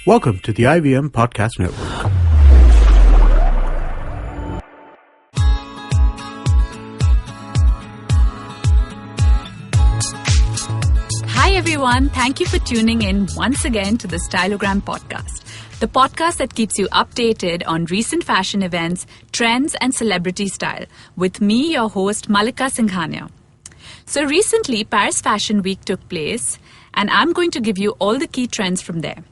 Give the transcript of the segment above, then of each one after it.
Welcome to the IVM Podcast Network. Hi everyone, thank you for tuning in once again to the Stylogram Podcast, the podcast that keeps you updated on recent fashion events, trends and celebrity style, with me, your host Malika Singhania. So recently, Paris Fashion Week took place, and I'm going to give you all the key trends from there.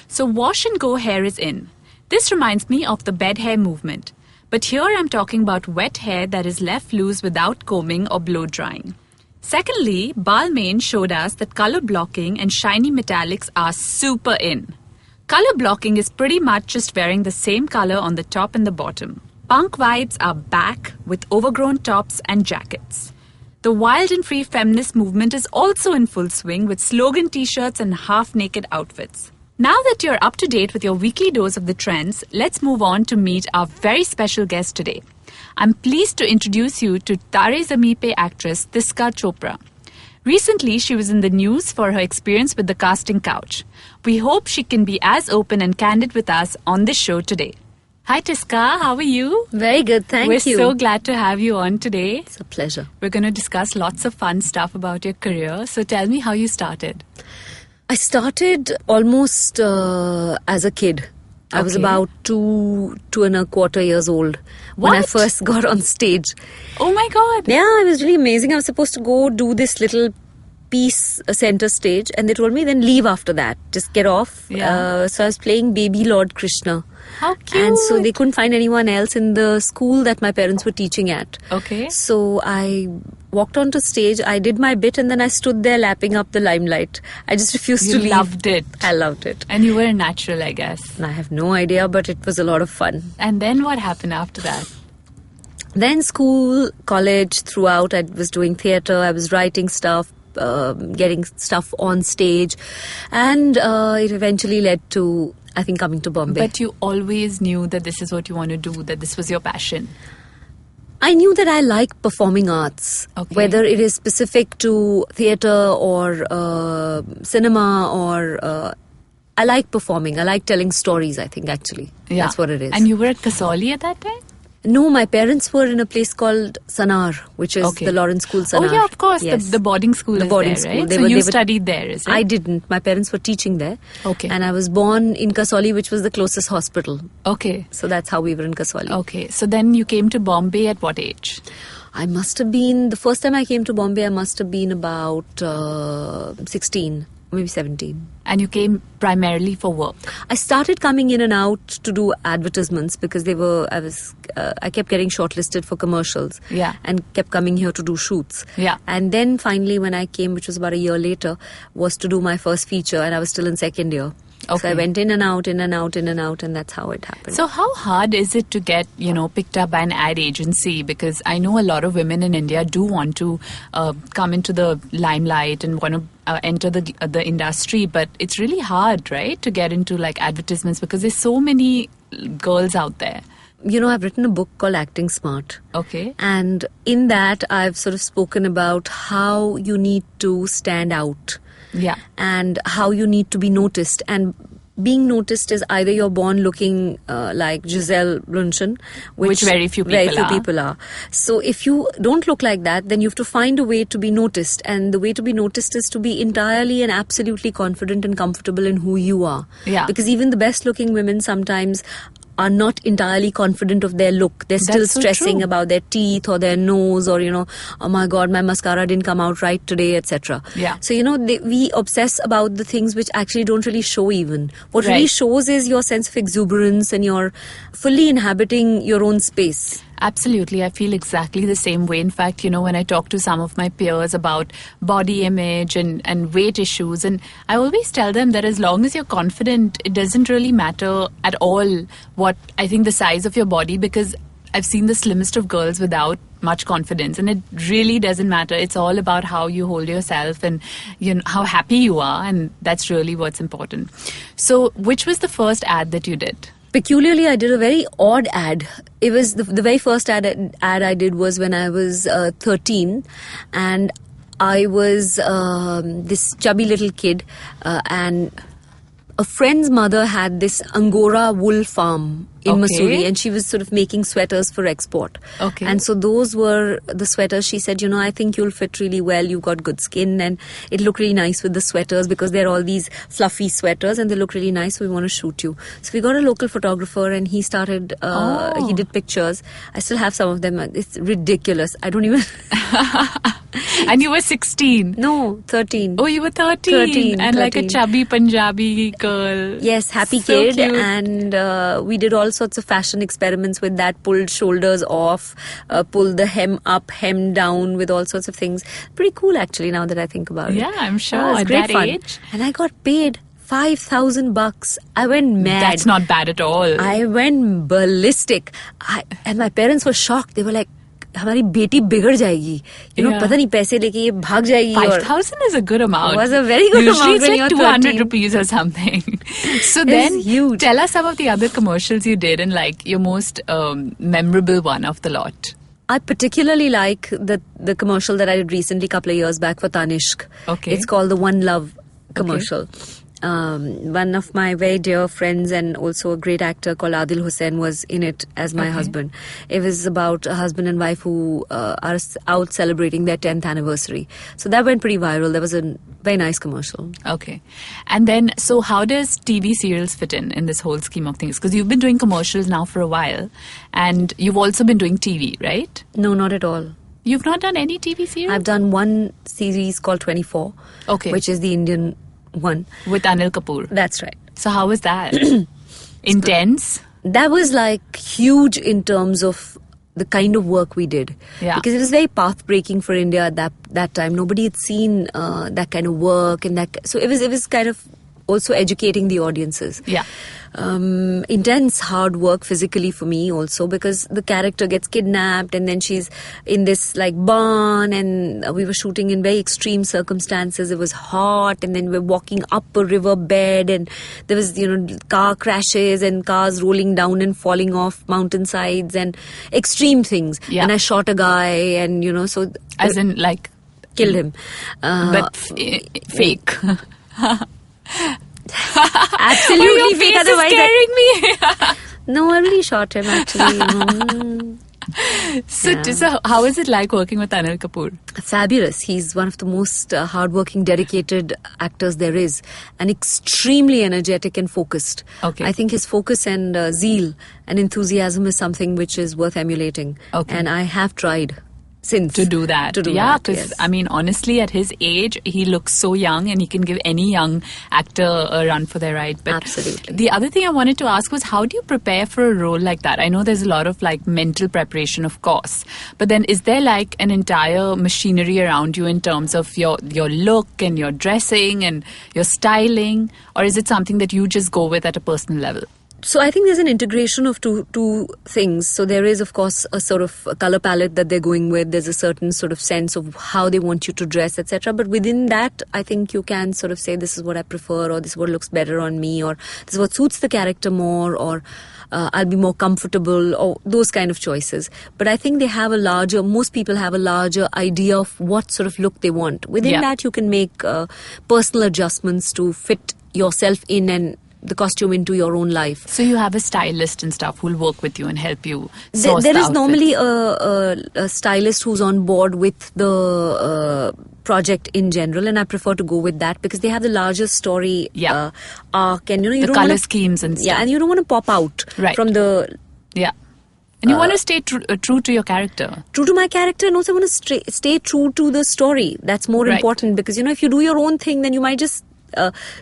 So wash and go hair is in. This reminds me of the bed hair movement. But here I'm talking about wet hair that is left loose without combing or blow drying. Secondly, Balmain showed us that color blocking and shiny metallics are super in. Color blocking is pretty much just wearing the same color on the top and the bottom. Punk vibes are back with overgrown tops and jackets. The wild and free feminist movement is also in full swing with slogan t-shirts and half-naked outfits. Now that you're up to date with your weekly dose of the trends, let's move on to meet our very special guest today. I'm pleased to introduce you to Taare Zameen Pe actress Tiska Chopra. Recently, she was in the news for her experience with the casting couch. We hope she can be as open and candid with us on this show today. Hi Tiska, how are you? Very good, thank you. We're so glad to have you on today. It's a pleasure. We're going to discuss lots of fun stuff about your career. So tell me how you started. I started almost as a kid. I was about two and a quarter years old when I first got on stage. Oh my God. Yeah, it was really amazing. I was supposed to go do this little piece center stage, and they told me then leave after that. Just get off. Yeah. So I was playing baby Lord Krishna. How cute. And so they couldn't find anyone else in the school that my parents were teaching at. Okay. So I walked onto stage, I did my bit, and then I stood there lapping up the limelight. I just refused to leave. You loved it. I loved it. And you were a natural, I guess. And I have no idea, but it was a lot of fun. And then what happened after that? Then school, college, throughout, I was doing theatre, I was writing stuff, getting stuff on stage, and it eventually led to, I think, coming to Bombay. But you always knew that this is what you want to do, that this was your passion. I knew that I like performing arts, whether it is specific to theatre or cinema or... I like performing. I like telling stories, I think, actually. Yeah. That's what it is. And you were at Kasauli at that time? No, my parents were in a place called Sanar, which is the Lawrence School Sanar. Oh yeah, of course. Yes. The boarding school the is boarding there, school. right? So you studied there, is it? I didn't. My parents were teaching there. Okay. And I was born in Kasauli, which was the closest hospital. Okay. So that's how we were in Kasauli. Okay. So then you came to Bombay at what age? I must have been, the first time I came to Bombay, I must have been about 16, maybe 17. And you came primarily for work? I started coming in and out to do advertisements because I kept getting shortlisted for commercials. Yeah. And kept coming here to do shoots. Yeah. And then finally when I came, which was about a year later, was to do my first feature, and I was still in second year. Okay. So I went in and out, and that's how it happened. So how hard is it to get, picked up by an ad agency? Because I know a lot of women in India do want to come into the limelight and want to enter the industry, but it's really hard, right, to get into like advertisements because there's so many girls out there. I've written a book called Acting Smart. Okay. And in that, I've sort of spoken about how you need to stand out. Yeah. And how you need to be noticed. And being noticed is either you're born looking like Giselle Bundchen, which very few people are. So if you don't look like that, then you have to find a way to be noticed. And the way to be noticed is to be entirely and absolutely confident and comfortable in who you are. Yeah. Because even the best looking women sometimes are not entirely confident of their look. They're still stressing about their teeth or their nose or, oh my God, my mascara didn't come out right today, etc. Yeah. So, we obsess about the things which actually don't really show even. What really shows is your sense of exuberance and you're fully inhabiting your own space. Absolutely. I feel exactly the same way. In fact, when I talk to some of my peers about body image and weight issues, and I always tell them that as long as you're confident, it doesn't really matter at all what I think the size of your body, because I've seen the slimmest of girls without much confidence, and it really doesn't matter. It's all about how you hold yourself and how happy you are, and that's really what's important. So which was the first ad that you did? Peculiarly, I did a very odd ad. It was the very first ad I did was when I was 13, and I was this chubby little kid, and a friend's mother had this Angora wool farm in Mussoorie, and she was sort of making sweaters for export. Okay. And so those were the sweaters. She said, I think you'll fit really well. You've got good skin and it look really nice with the sweaters because they're all these fluffy sweaters and they look really nice. So we want to shoot you. So we got a local photographer and he started, he did pictures. I still have some of them. It's ridiculous. I don't even... And you were 16? No, 13. Oh, you were 13. 13. And 13. Like a chubby Punjabi girl. Yes, happy so kid. Cute. And we did all sorts of fashion experiments with that. Pulled shoulders off, pulled the hem up, hem down with all sorts of things. Pretty cool actually now that I think about it. Yeah, I'm sure. It was at great that fun. age. And I got paid $5,000. I went mad. That's not bad at all. I went ballistic. And my parents were shocked. They were like, हमारी बेटी बिगड़ जाएगी, पता नहीं पैसे लेके ये भाग जाएगी. 5,000 is a good amount. It was a very good Usually amount. Usually it's like 200 rupees or something. So then, huge. Tell us some of the other commercials you did and like your most memorable one of the lot. I particularly like the commercial that I did recently, a couple of years back for Tanishq. Okay. It's called the One Love commercial. Okay. One of my very dear friends and also a great actor called Adil Hussain was in it as my husband. It was about a husband and wife who are out celebrating their 10th anniversary. So that went pretty viral. That was a very nice commercial. Okay. And then, so how does TV serials fit in this whole scheme of things? Because you've been doing commercials now for a while and you've also been doing TV, right? No, not at all. You've not done any TV series? I've done one series called 24, which is the Indian one. With Anil Kapoor. That's right. So how was that? Intense? That was like huge in terms of the kind of work we did. Yeah. Because it was very path-breaking for India at that time. Nobody had seen that kind of work. So it was kind of also educating the audiences. Yeah. Intense hard work physically for me also, because the character gets kidnapped and then she's in this like barn, and we were shooting in very extreme circumstances. It was hot, and then we're walking up a river bed, and there was car crashes and cars rolling down and falling off mountainsides and extreme things. Yeah. And I shot a guy, and so as in like killed him, but fake. Absolutely fake. Otherwise, scaring me. No, I really shot him actually. So how is it like working with Anil Kapoor? Fabulous. He's one of the most hardworking, dedicated actors there is, and extremely energetic and focused. Okay. I think his focus and zeal and enthusiasm is something which is worth emulating. Okay. And I have tried since to do that. Yeah, because I mean, honestly, at his age, he looks so young, and he can give any young actor a run for their ride. But absolutely. The other thing I wanted to ask was, how do you prepare for a role like that? I know there's a lot of like mental preparation, of course, but then is there like an entire machinery around you in terms of your look and your dressing and your styling, or is it something that you just go with at a personal level? So I think there's an integration of two things. So there is, of course, a sort of a color palette that they're going with. There's a certain sort of sense of how they want you to dress, etc. But within that, I think you can sort of say, this is what I prefer, or this is what looks better on me, or this is what suits the character more, or I'll be more comfortable, or those kind of choices. But I think most people have a larger idea of what sort of look they want. Within that, you can make personal adjustments to fit yourself in and the costume into your own life. So you have a stylist and stuff who'll work with you and help you source There the is normally a stylist who's on board with the project in general, and I prefer to go with that because they have the larger story arc, and you the don't color schemes and stuff. Yeah, and you don't want to pop out from the... Yeah. And you want to stay true to your character. True to my character, and also want to stay true to the story. That's more important, because if you do your own thing, then you might just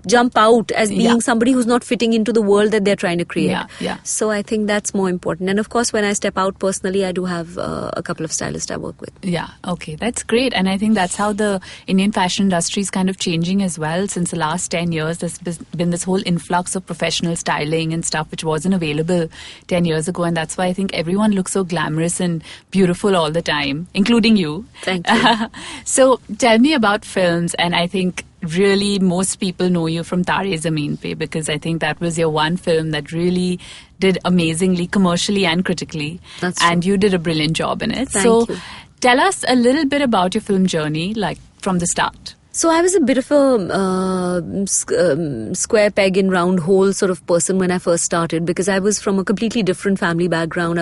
jump out as being somebody who's not fitting into the world that they're trying to create. So I think that's more important. And of course, when I step out personally, I do have a couple of stylists I work with. Yeah, okay, that's great. And I think that's how the Indian fashion industry is kind of changing as well. Since the last 10 years, there's been this whole influx of professional styling and stuff which wasn't available 10 years ago. And that's why I think everyone looks so glamorous and beautiful all the time, including you. Thank you. So tell me about films. And I think really most people know you from Tare Zameen Pe, because I think that was your one film that really did amazingly commercially and critically. That's true. And you did a brilliant job in it. Thank you. Tell us a little bit about your film journey, like from the start. So I was a bit of a square peg in round hole sort of person when I first started, because I was from a completely different family background.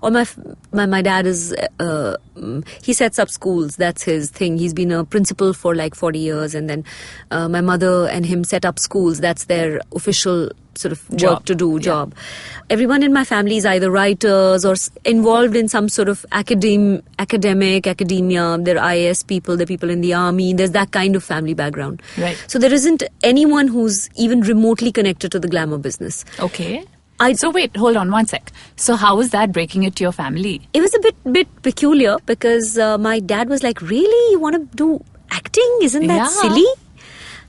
My dad is, he sets up schools. That's his thing. He's been a principal for like 40 years. And then my mother and him set up schools. That's their official sort of job. Everyone in my family is either writers or involved in some sort of academia. They're IAS people, they're people in the army. There's that kind of family background. Right. So there isn't anyone who's even remotely connected to the glamour business. Okay. So wait, hold on one sec. So how was that breaking it to your family? It was a bit peculiar, because my dad was like, really? You want to do acting? Isn't that silly?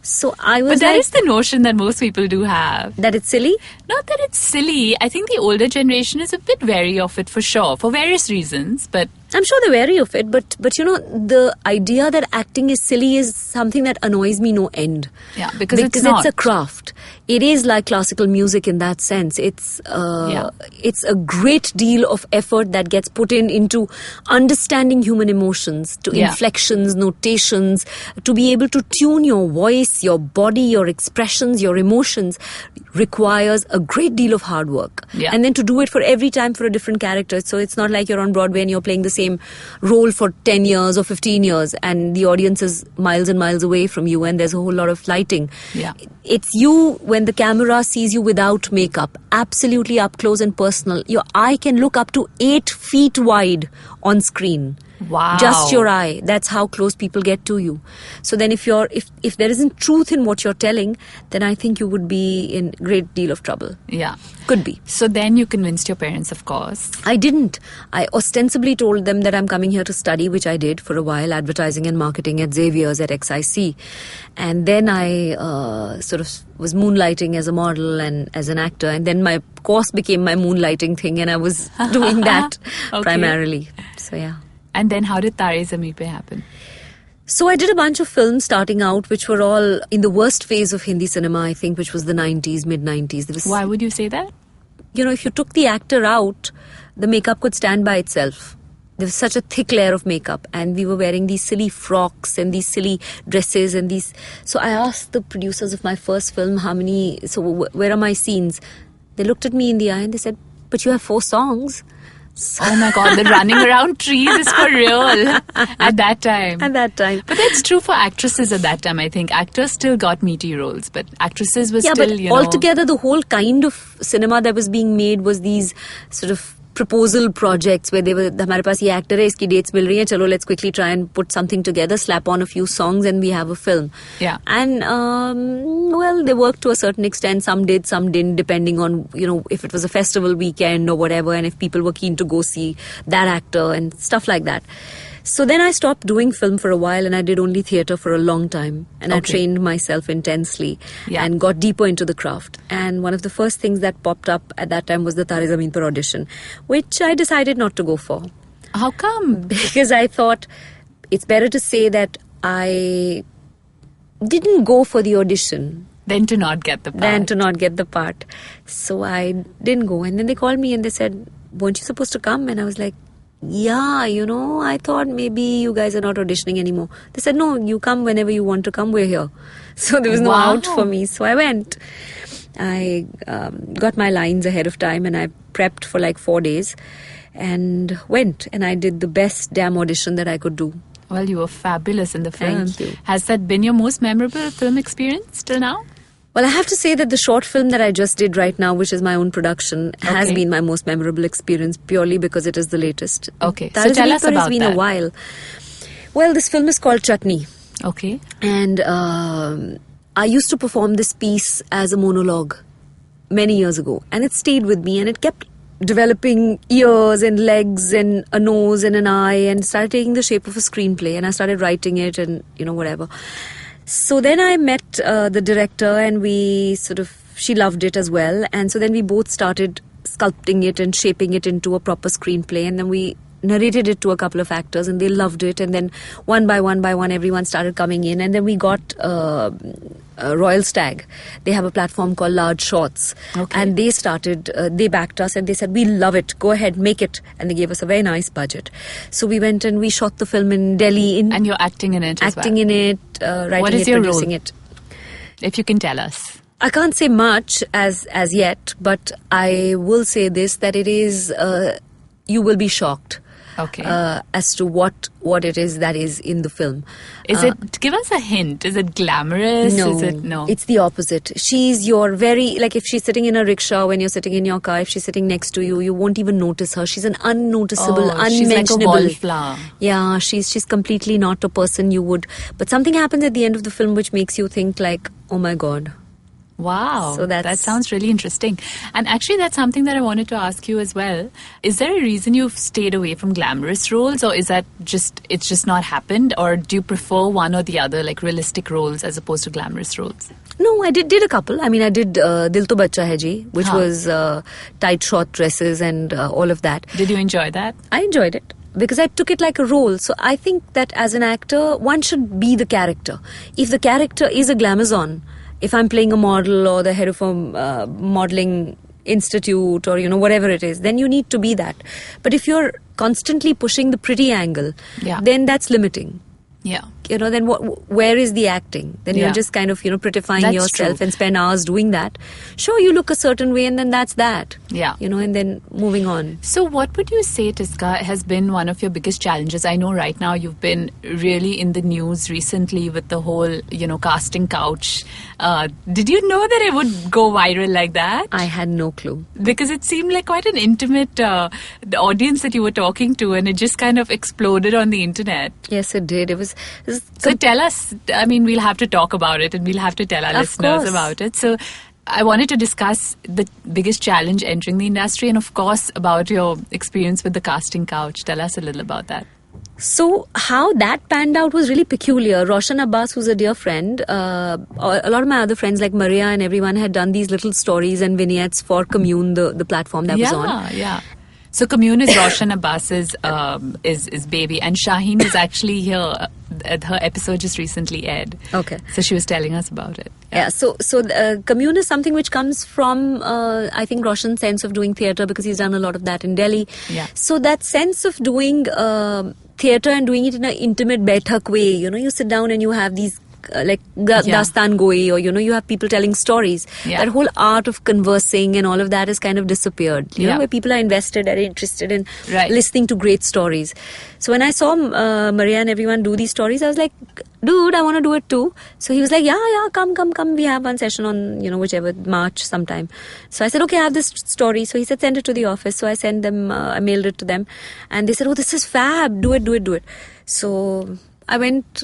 So I was But that is the notion that most people do have. That it's silly? Not that it's silly. I think the older generation is a bit wary of it for sure, for various reasons. But I'm sure they're wary of it, but you know, the idea that acting is silly is something that annoys me no end. Yeah, because it's not. It's a craft. It is like classical music in that sense. It's a great deal of effort that gets put into understanding human emotions, to inflections, notations, to be able to tune your voice, your body, your expressions, your emotions requires a great deal of hard work. Yeah. And then to do it for every time for a different character. So it's not like you're on Broadway and you're playing the same role for 10 years or 15 years and the audience is miles and miles away from you and there's a whole lot of lighting. Yeah. It's you when the camera sees you without makeup, absolutely up close and personal. Your eye can look up to 8 feet wide on screen. Wow. Just your eye. That's how close people get to you. So then if there isn't truth in what you're telling, then I think you would be in a great deal of trouble. Yeah. Could be. So then you convinced your parents, of course. I didn't. I ostensibly told them that I'm coming here to study, which I did for a while, advertising and marketing at Xavier's at XIC. And then I sort of was moonlighting as a model and as an actor. And then my course became my moonlighting thing and I was doing that primarily. So yeah. And then how did Tare Zameen Pe happen? So I did a bunch of films starting out, which were all in the worst phase of Hindi cinema, I think, which was the 90s, mid-90s. Why would you say that? You know, if you took the actor out, the makeup could stand by itself. There was such a thick layer of makeup and we were wearing these silly frocks and these silly dresses and these... So I asked the producers of my first film, where are my scenes? They looked at me in the eye and they said, but you have 4 songs. Oh my God, the running around trees is for real at that time. At that time. But that's true for actresses at that time, I think. Actors still got meaty roles, but actresses were still, but altogether the whole kind of cinema that was being made was these sort of proposal projects where they were, हमारे पास ये actor है, इसकी dates मिल रही हैं, चलो let's quickly try and put something together, slap on a few songs and we have a film. Yeah. And, well, they worked to a certain extent. Some did, some didn't, depending on, you know, if it was a festival weekend or whatever and if people were keen to go see that actor and stuff like that. So then I stopped doing film for a while and I did only theatre for a long time. And I trained myself intensely and got deeper into the craft. And one of the first things that popped up at that time was the Tare Zameen Par audition, which I decided not to go for. How come? Because I thought it's better to say that I didn't go for the audition than to not get the part. So I didn't go. And then they called me and they said, weren't you supposed to come? And I was like, yeah, you know, I thought maybe you guys are not auditioning anymore. They said, no, you come whenever you want to come, we're here. So there was no out for me. So I went. I got my lines ahead of time and I prepped for like 4 days and went. And I did the best damn audition that I could do. Well, you were fabulous in the film. Thank you. Has that been your most memorable film experience till now? Well, I have to say that the short film that I just did right now, which is my own production, has been my most memorable experience purely because it is the latest. Okay, so tell us about that. It's been a while. Well, this film is called Chutney. Okay. And I used to perform this piece as a monologue many years ago. And it stayed with me and it kept developing ears and legs and a nose and an eye and started taking the shape of a screenplay. And I started writing it and, you know, whatever. So then I met the director and she loved it as well. And so then we both started sculpting it and shaping it into a proper screenplay. And then we narrated it to a couple of actors and they loved it, and then one by one everyone started coming in, and then we got Royal Stag. They have a platform called Large Shots, and they backed us and they said, we love it, go ahead, make it, and they gave us a very nice budget. So we went and we shot the film in Delhi. And you're acting in it as well? Acting in it, writing what is it, your producing role? it. If you can tell us. I can't say much as yet, but I will say this, that it is, you will be shocked as to what it is that is in the film. Is it, give us a hint, is it glamorous? No, it's the opposite. She's your like if she's sitting in a rickshaw when you're sitting in your car, if she's sitting next to you, you won't even notice her. She's an unnoticeable, unmentionable. She's like a wallflower. Yeah, she's completely not a person you would, but something happens at the end of the film which makes you think like, oh my God. Wow, so that sounds really interesting. And actually, that's something that I wanted to ask you as well. Is there a reason you've stayed away from glamorous roles, or is that it's just not happened, or do you prefer one or the other, like realistic roles as opposed to glamorous roles? No, I did a couple. I mean, I did Dil To Bachcha Hai Ji, which was tight short dresses and all of that. Did you enjoy that? I enjoyed it, because I took it like a role. So I think that as an actor, one should be the character. If the character is a glamazon, if I'm playing a model or the head of a modeling institute or, whatever it is, then you need to be that. But if you're constantly pushing the pretty angle, then that's limiting. Yeah. Then where is the acting? Then you're just kind of, prettifying that's yourself true. And spend hours doing that. Sure, you look a certain way and then that's that. Yeah. And then moving on. So what would you say, Tiska, has been one of your biggest challenges? I know right now you've been really in the news recently with the whole, casting couch. Did you know that it would go viral like that? I had no clue. Because it seemed like quite an intimate audience that you were talking to, and it just kind of exploded on the internet. Yes, it did. It was... So tell us, I mean, we'll have to talk about it and we'll have to tell our listeners about it. So I wanted to discuss the biggest challenge entering the industry and, of course, about your experience with the casting couch. Tell us a little about that. So how that panned out was really peculiar. Roshan Abbas, who's a dear friend, a lot of my other friends like Maria and everyone had done these little stories and vignettes for Commune, the platform that was on. Yeah. So Commune is Roshan Abbas's is baby, and Shaheen is actually here. Her episode just recently aired. Okay. So she was telling us about it. Yeah. So Commune is something which comes from I think Roshan's sense of doing theatre, because he's done a lot of that in Delhi. Yeah. So that sense of doing theatre and doing it in an intimate baithak way. You sit down and you have these. Like Dastan Goi, or you have people telling stories. That whole art of conversing and all of that has kind of disappeared. You know, where people are invested and interested in listening to great stories. So when I saw Maria and everyone do these stories, I was like, dude, I want to do it too. So he was like, yeah, come. We have one session on, whichever, March sometime. So I said, okay, I have this story. So he said, send it to the office. So I sent them, I mailed it to them. And they said, oh, this is fab. Do it. So I went,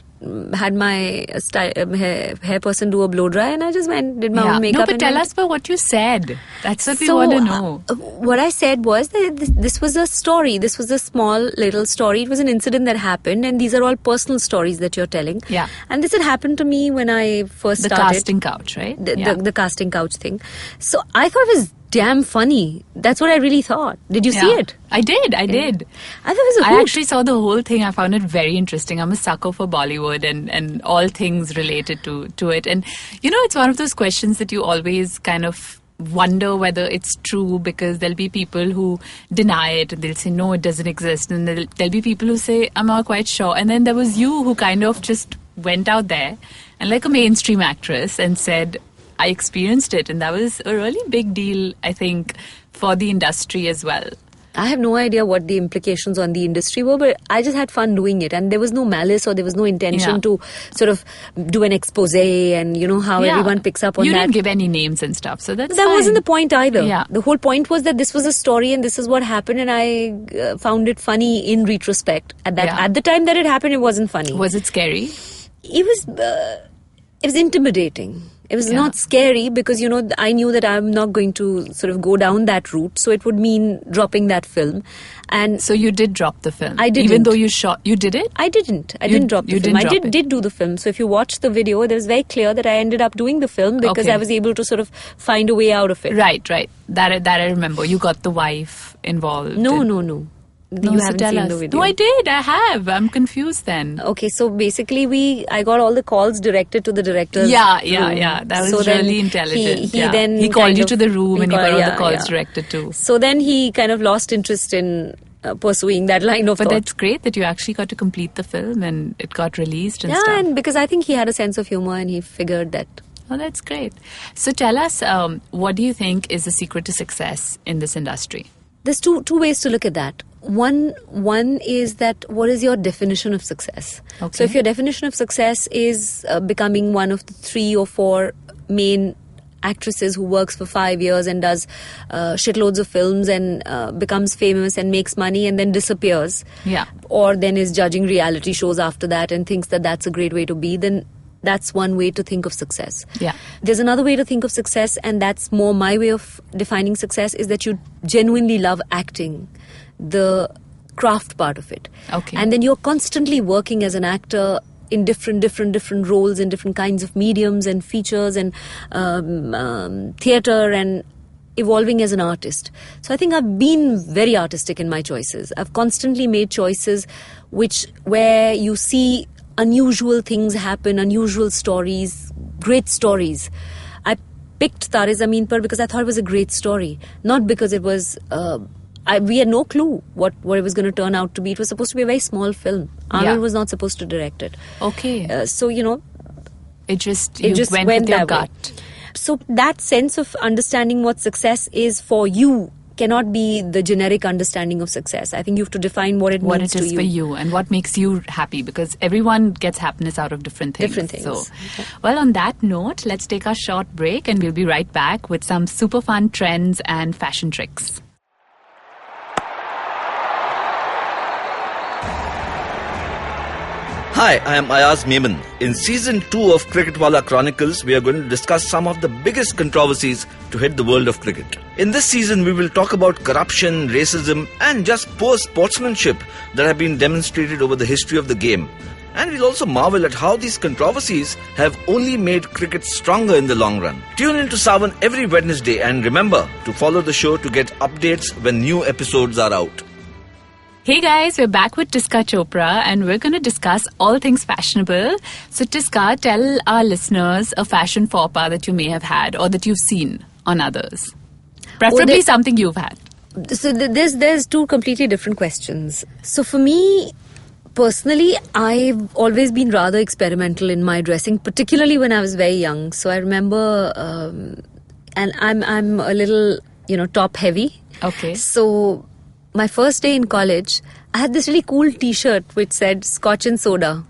had my hair person do a blow dry, and I just went, did my own makeup. No, but tell us about what you said. That's what we want to know. What I said was that this was a story. This was a small little story. It was an incident that happened, and these are all personal stories that you're telling. Yeah. And this had happened to me when I first started. The casting couch, right? The casting couch thing. So I thought it was damn funny. That's what I really thought. Did you see it? I did. I thought it was a hoot. I actually saw the whole thing. I found it very interesting. I'm a sucker for Bollywood and all things related to it. And, it's one of those questions that you always kind of wonder whether it's true, because there'll be people who deny it and they'll say, no, it doesn't exist. And there'll be people who say, I'm not quite sure. And then there was you who kind of just went out there and like a mainstream actress and said, I experienced it, and that was a really big deal, I think, for the industry as well. I have no idea what the implications on the industry were, but I just had fun doing it, and there was no malice or there was no intention to sort of do an expose and how everyone picks up on that. You didn't give any names and stuff, so that's that fine. Wasn't the point either. Yeah. The whole point was that this was a story and this is what happened, and I found it funny in retrospect. At the time that it happened, it wasn't funny. Was it scary? It was intimidating. It was not scary because, I knew that I'm not going to sort of go down that route. So it would mean dropping that film. And so you did drop the film? I didn't. Even though you did it? I didn't. I didn't drop the film. I did do the film. So if you watch the video, it was very clear that I ended up doing the film because I was able to sort of find a way out of it. Right. That I remember. You got the wife involved. No. You so haven't tell seen us. the video. No, I did. I have. I'm confused then. Okay, so basically I got all the calls directed to the director's room. Yeah. That was then really intelligent. He called kind you of- to the room and you got all the calls yeah. directed too. So then he kind of lost interest in pursuing that line of But thought. that's great that you actually got to complete the film and it got released and Yeah, stuff. and because I think he had a sense of humor and he figured that. Oh, that's great. So tell us, what do you think is the secret to success in this industry? There's two ways to look at that. One is that what is your definition of success? Okay. So if your definition of success is becoming one of the 3 or 4 main actresses who works for 5 years and does shitloads of films and becomes famous and makes money and then disappears, Yeah. or then is judging reality shows after that and thinks that that's a great way to be, then that's one way to think of success. Yeah. There's another way to think of success, and that's more my way of defining success, is that you genuinely love acting, the craft part of it. Okay. And then you're constantly working as an actor in different roles, in different kinds of mediums and features and theatre, and evolving as an artist. So I think I've been very artistic in my choices. I've constantly made choices where you see unusual things happen, unusual stories, great stories. I picked Tare Zameen Par because I thought it was a great story, not because it was... we had no clue what it was going to turn out to be. It was supposed to be a very small film. Anand was not supposed to direct it. Okay. So, It just went with your that way. gut. So that sense of understanding what success is for you cannot be the generic understanding of success. I think you have to define what it means What it to is you. for you and what makes you happy, because everyone gets happiness out of different things. Different things. So, well, on that note, let's take our short break and we'll be right back with some super fun trends and fashion tricks. Hi, I am Ayaz Memon. In Season 2 of Cricketwala Chronicles, we are going to discuss some of the biggest controversies to hit the world of cricket. In this season, we will talk about corruption, racism and just poor sportsmanship that have been demonstrated over the history of the game. And we'll also marvel at how these controversies have only made cricket stronger in the long run. Tune in to Sawan every Wednesday and remember to follow the show to get updates when new episodes are out. Hey guys, we're back with Tiska Chopra and we're going to discuss all things fashionable. So Tiska, tell our listeners a fashion faux pas that you may have had or that you've seen on others. Preferably something you've had. So there's 2 completely different questions. So for me, personally, I've always been rather experimental in my dressing, particularly when I was very young. So I remember, and I'm a little, top heavy. Okay. So my first day in college, I had this really cool T-shirt which said Scotch and Soda.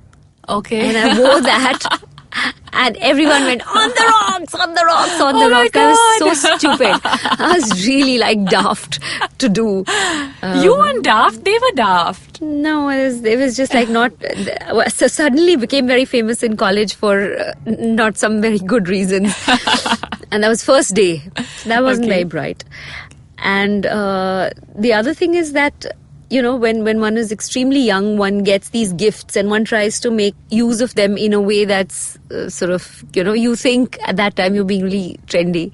Okay. And I wore that. And everyone went, on the rocks, on the rocks, on the Oh my rocks. I was so stupid. I was really daft to do. You weren't daft, they were daft. No, it was just not... So suddenly became very famous in college for not some very good reasons. And that was first day. That wasn't very bright. And the other thing is that, when one is extremely young, one gets these gifts and one tries to make use of them in a way that's you think at that time you're being really trendy.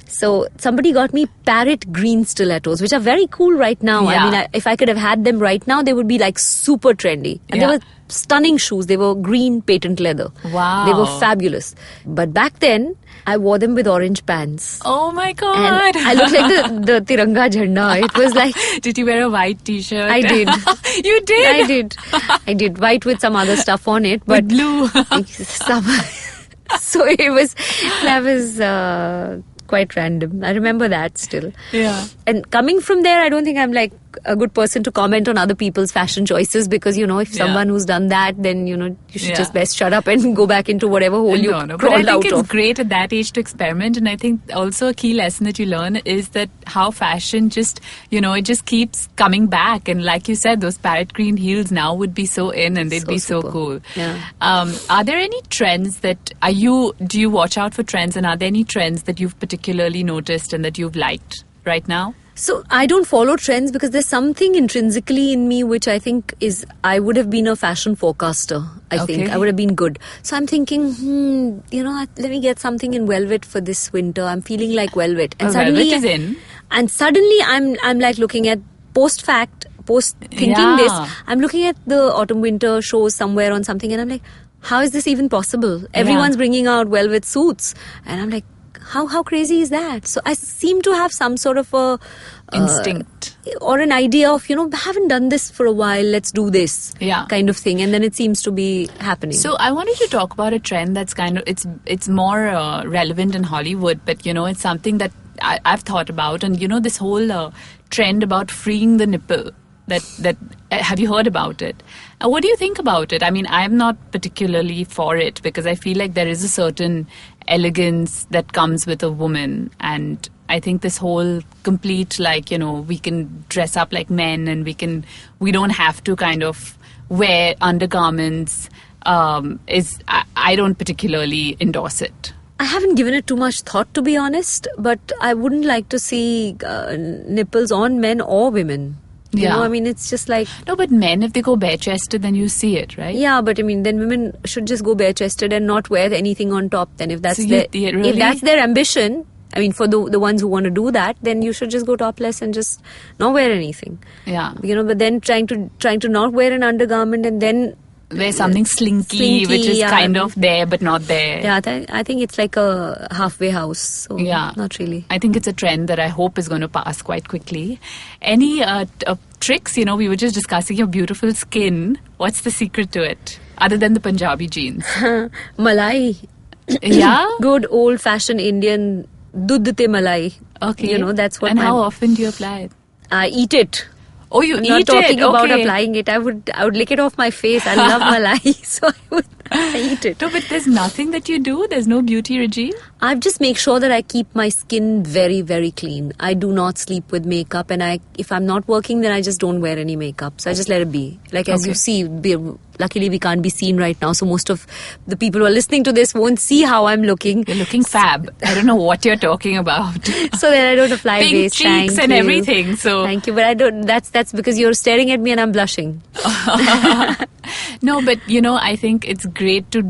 So somebody got me parrot green stilettos, which are very cool right now. Yeah. I mean, if I could have had them right now, they would be super trendy. And they were stunning shoes. They were green patent leather. Wow. They were fabulous. But back then, I wore them with orange pants. Oh my God. And I looked like the Tiranga Jhanda. It was like... Did you wear a white t-shirt? I did. You did? I did. White with some other stuff on it. But with blue. So that was quite random. I remember that still. Yeah. And coming from there, I don't think I'm a good person to comment on other people's fashion choices because, if someone who's done that, then, you should just best shut up and go back into whatever hole you crawled out of. But I think it's great at that age to experiment. And I think also a key lesson that you learn is that how fashion just, it just keeps coming back. And like you said, those parrot green heels now would be so in and they'd be so super. cool. Yeah. Are there any trends do you watch out for trends, and are there any trends that you've particularly noticed and that you've liked right now? So I don't follow trends because there's something intrinsically in me which I think I would have been a fashion forecaster. I think I would have been good. So I'm thinking, let me get something in velvet for this winter. I'm feeling like velvet, and Velvet is in. And suddenly I'm looking at post fact post thinking this, I'm looking at the autumn-winter shows somewhere on something, and I'm like, how is this even possible? Everyone's bringing out velvet suits, and I'm like, how crazy is that? So I seem to have some sort of a instinct or an idea of, haven't done this for a while, let's do this kind of thing, and then it seems to be happening. So I wanted to talk about a trend that's kind of, it's more relevant in Hollywood, but it's something that I've thought about, and this whole trend about freeing the nipple. That have you heard about it? What do you think about it? I mean, I'm not particularly for it because I feel like there is a certain elegance that comes with a woman, and I think this whole complete, we can dress up like men, and we don't have to kind of wear undergarments. I don't particularly endorse it. I haven't given it too much thought, to be honest, but I wouldn't like to see nipples on men or women. You know, I mean, it's just like... No, but men, if they go bare-chested, then you see it, right? Yeah, but I mean, then women should just go bare-chested and not wear anything on top. Then if that's if that's their ambition, I mean, for the ones who want to do that, then you should just go topless and just not wear anything. Yeah. But then trying to not wear an undergarment and then... wear something slinky, which is kind of there but not there. Yeah, I think it's like a halfway house. So not really. I think it's a trend that I hope is going to pass quite quickly. Any tricks? We were just discussing your beautiful skin. What's the secret to it? Other than the Punjabi genes. Malai. Yeah? Good old-fashioned Indian dudh te malai. Okay. That's what. And how often do you apply it? I eat it. Oh, you I'm eat not it? talking about Okay. applying it. I would lick it off my face. I love malai, so I eat it. No, but there's nothing that you do? There's no beauty regime? I just make sure that I keep my skin very, very clean. I do not sleep with makeup, and if I'm not working, then I just don't wear any makeup. So I just let it be. Like as you see, luckily we can't be seen right now, so most of the people who are listening to this won't see how I'm looking. You're looking fab. I don't know what you're talking about. So then I don't apply Pink base. cheeks and everything. So thank you, but I don't. That's because you're staring at me and I'm blushing. No, but I think it's great to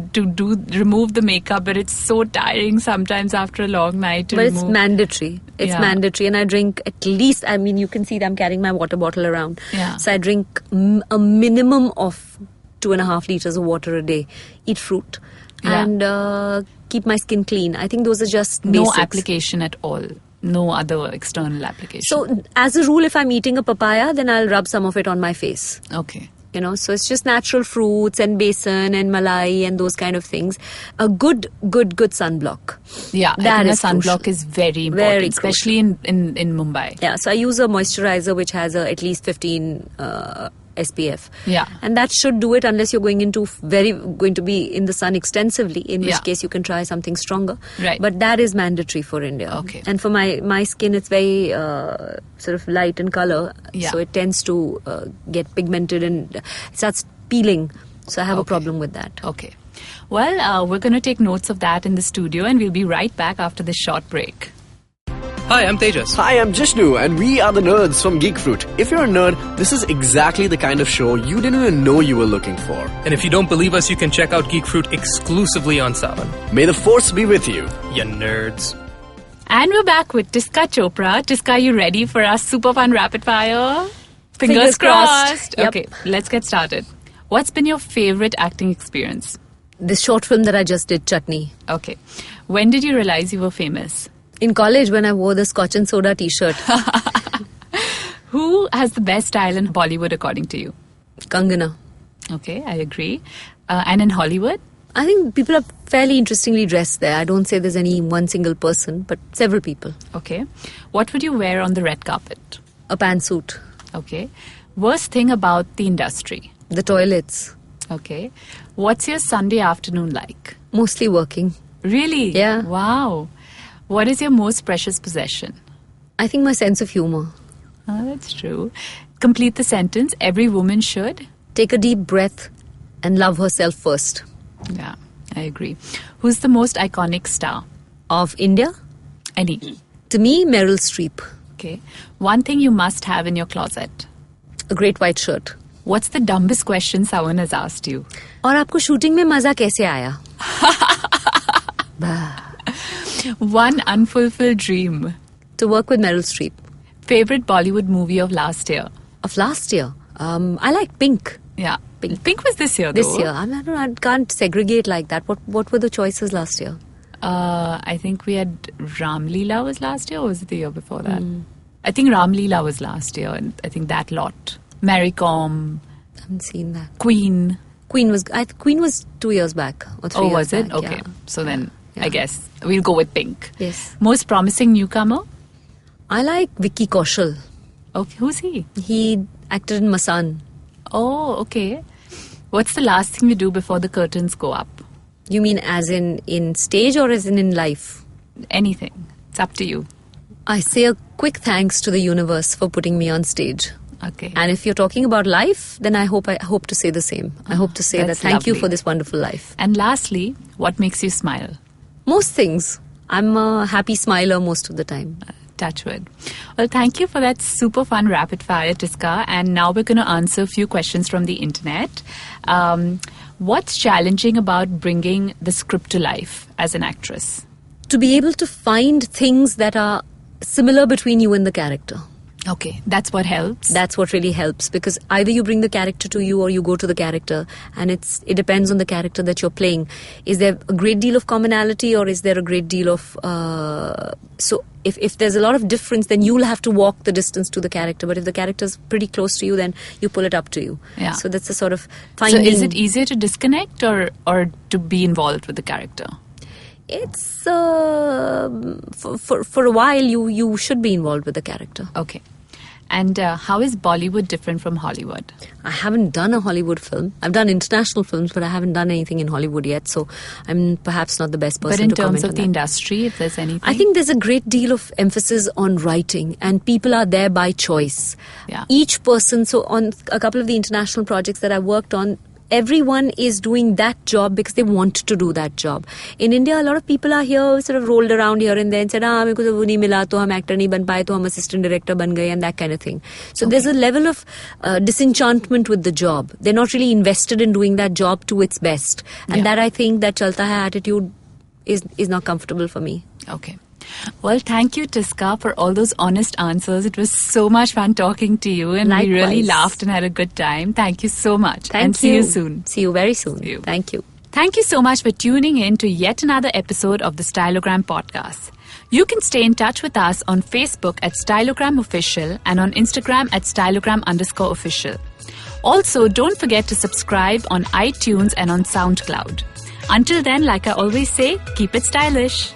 remove the makeup, but it's so tiring sometimes after a long night to remove. It's mandatory. It's mandatory, and I drink at least. I mean, you can see that I'm carrying my water bottle around. Yeah. So I drink a minimum of 2.5 liters of water a day. Eat fruit and keep my skin clean. I think those are just basics. No application at all. No other external application. So as a rule, if I'm eating a papaya, then I'll rub some of it on my face. Okay. So it's just natural fruits and besan and malai and those kind of things. A good sunblock. Yeah, that is sunblock crucial. is very important, Very especially in Mumbai. Yeah, so I use a moisturizer which has at least 15 SPF. Yeah. And that should do it unless you're going to be in the sun extensively, in which case you can try something stronger. Right. But that is mandatory for India. Okay. And for my skin, it's very sort of light in color. Yeah. So it tends to get pigmented and it starts peeling. So I have a problem with that. Okay. Well, we're going to take notes of that in the studio, and we'll be right back after this short break. Hi, I'm Tejas. Hi, I'm Jishnu, and we are the nerds from Geek Fruit. If you're a nerd, this is exactly the kind of show you didn't even know you were looking for. And if you don't believe us, you can check out Geek Fruit exclusively on Savan. May the force be with you. You nerds. And we're back with Tiska Chopra. Tiska, you ready for our super fun rapid fire? Fingers crossed. Yep. Okay, let's get started. What's been your favorite acting experience? This short film that I just did, Chutney. Okay. When did you realize you were famous? In college, when I wore the Scotch and Soda t-shirt. Who has the best style in Bollywood according to you? Kangana. Okay, I agree. And in Hollywood? I think people are fairly interestingly dressed there. I don't say there's any one single person, but several people. Okay. What would you wear on the red carpet? A pantsuit. Okay. Worst thing about the industry? The toilets. Okay. What's your Sunday afternoon like? Mostly working. Really? Yeah. Wow. What is your most precious possession? I think my sense of humor. Oh, that's true. Complete the sentence. Every woman should? Take a deep breath and love herself first. Yeah, I agree. Who's the most iconic star? Of India? Any? To me, Meryl Streep. Okay. One thing you must have in your closet? A great white shirt. What's the dumbest question someone has asked you? और आपको shooting में मजा कैसे आया? One unfulfilled dream. To work with Meryl Streep. Favorite Bollywood movie of last year? Of last year, I like Pink. Yeah. Pink was this year, though. This year. I can't segregate like that. What were the choices last year? I think we had Ram Leela was last year, or was it the year before that? I think Ram Leela was last year, and I think that lot. Mary Com. I haven't seen that. Queen. Queen was 2 years back or 3 years back. Oh, was it? Okay. Yeah. So then, Yeah. I guess we'll go with Pink. Yes. Most promising newcomer? I like Vicky Kaushal. Okay, who's he? He acted in Masan. Oh, okay. What's the last thing you do before the curtains go up? You mean as in stage or as in life? Anything. It's up to you. I say a quick thanks to the universe for putting me on stage. Okay. And if you're talking about life, then I hope to say the same. I hope to say that that's thank you lovely. for this wonderful life. And lastly, what makes you smile? Most things. I'm a happy smiler most of the time. Touchwood. Well, thank you for that super fun rapid fire, Tiska. And now we're going to answer a few questions from the internet. What's challenging about bringing the script to life as an actress? To be able to find things that are similar between you and the character. Okay, that's what helps. That's what really helps, because either you bring the character to you or you go to the character, and it depends on the character that you're playing. Is there a great deal of commonality, or is there a great deal of so if there's a lot of difference, then you'll have to walk the distance to the character. But if the character's pretty close to you, then you pull it up to you. Yeah. So that's the sort of So finding. is it easier to disconnect or to be involved with the character? It's for a while you should be involved with the character. Okay. And how is Bollywood different from Hollywood? I haven't done a Hollywood film. I've done international films, but I haven't done anything in Hollywood yet. So I'm perhaps not the best person But in to comment terms of on the that. industry, if there's anything? I think there's a great deal of emphasis on writing, and people are there by choice. Yeah. Each person, so on a couple of the international projects that I worked on, everyone is doing that job because they want to do that job. In India, a lot of people are here, sort of rolled around here and there and said, मेरे को तो वो नहीं मिला, तो हम actor नहीं बन पाए, तो हम assistant director बन गए, and that kind of thing. So there's a level of disenchantment with the job. They're not really invested in doing that job to its best. And Yeah. that, I think, that chalta hai attitude is not comfortable for me. Okay. Well, thank you, Tiska, for all those honest answers. It was so much fun talking to you, and we really Likewise. laughed and had a good time. Thank you so much. Thank and you. see you soon. See you very soon. See you. Thank you. Thank you so much for tuning in to yet another episode of the Stylogram podcast. You can stay in touch with us on Facebook at Stylogram Official and on Instagram at Stylogram_official. Also, don't forget to subscribe on iTunes and on SoundCloud. Until then, like I always say, keep it stylish.